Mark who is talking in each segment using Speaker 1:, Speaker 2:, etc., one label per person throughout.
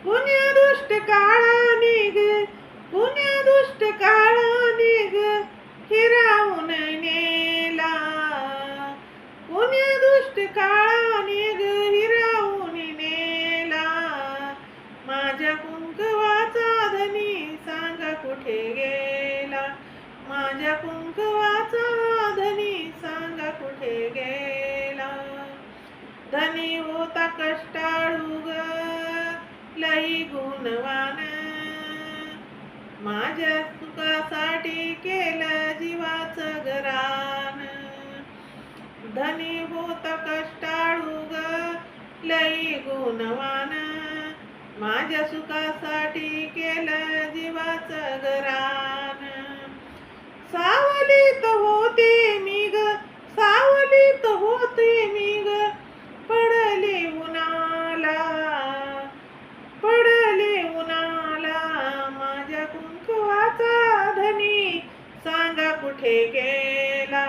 Speaker 1: पुण्या दुष्ट काळाने ग, पुण्या दुष्ट काळाने ग हिरावून नेला. पुण्या दुष्ट काळाने ग हिरावून नेला. माझ्या कुंकवाचा धनी सांगा कुठे गेला. माझ्या कुंकवाचा धनी सांगा कुठे गेला. धनी होता कष्टाळू ग लई गुणवान. माझ्या सुखासाठी केलं जीवाचं घरान. धनी होता कष्टाळू ग लई गुणवान. माझ्या सुखासाठी केलं जीवाचं घरान. सावलीत होते मी ग, सावलीत होते मी ग पडले उन्हाला, पडले उन्हाला. माझ्या कुंकवाचा धनी सांगा कुठे गेला.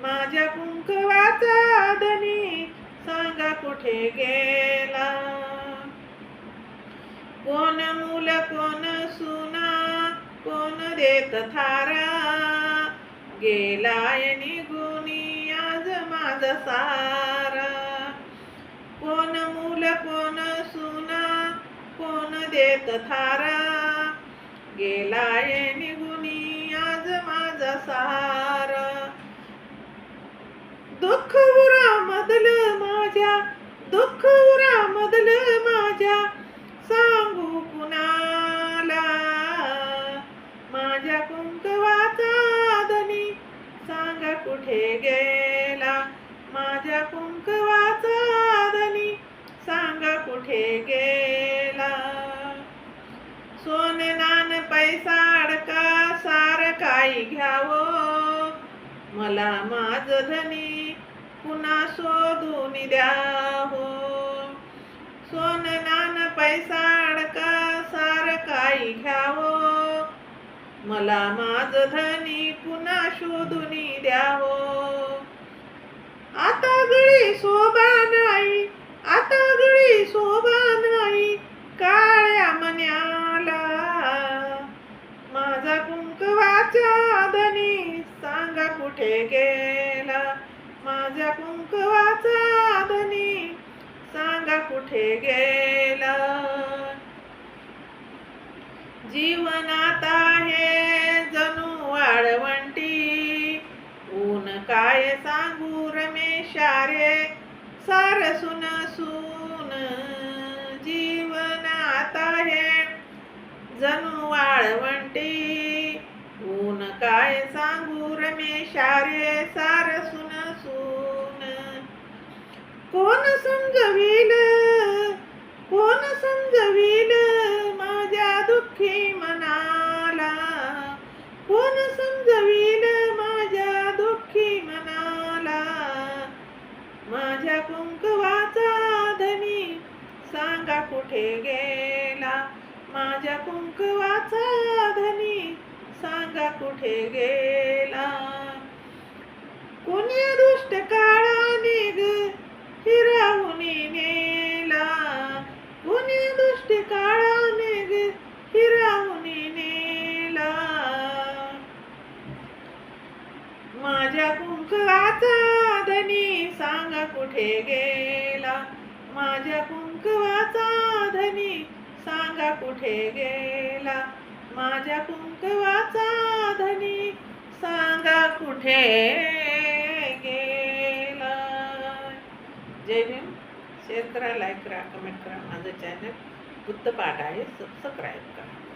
Speaker 1: माझ्या कुंकवाचा धनी सांगा कुठे गेला. कोण मूल कोण सुना कोण देत थारा. गेलाय निघुनी आज माझा सारा. कोण मूल कोण सुना कोण देत थारा. गेलाय निघुनी आज माझा सारा. दुःख उरामधलं माझ्या, दुःख उरामधलं माझ्या सांगू कुणाला. माझ्या कुंकवाचा धनी सांगा कुठे गेला. माझ्या कुंकवाचा धनी सांगा कुठे गेला. सोने नान पैसा अडका सार काही घ्यावं. मला माझ धनी पुन्हा शोधून द्यावो. सोन नान पैसा अडका सार काही घ्यावं. मला माझ धनी पुन्हा शोधून द्यावो. आता गळी शोभा नाही, आता गळी शोभा नाही काळ्या मन्याला. माझा कुंकवाचा धनी सांगा कुठे गेला. माझ्या कुंकवाचा धनी सांगा कुठे गेला. जीवनात आहे जणू वाळवंटी. ऊन काय सांगू रमेशा रे सार सुन सून. जीवनात आहे जणू वाळवंटी. ऊन काय सांगू रमेशा रे सार सुन सून. कोण समजवील, कोण समजवील माझ्या दुःखी मनाला. कोण समजवील माझ्या दुःखी मनाला. माझ्या कुंकवाचा धनी सांगा कुठे गेला. माझ्या कुंकवाचा धनी सांगा कुठे गेला. कोण्या दुष्ट काळाने ग हिरावून नेला. कोण्या दुष्ट काळाने ग हिरावून नेला. माझ्या कुंकवाचा धनी सांगा कुठे गेला. माझ्या कुंकवाचा धनी सांगा कुठे गेला. माझ्या कुंकवाचा धनी सांगा कुठे गेला. जय भीम. शेअर करा, लाईक करा, कमेंट करा. माझं चॅनल बुद्धपाठ आहे, सबस्क्राईब करा.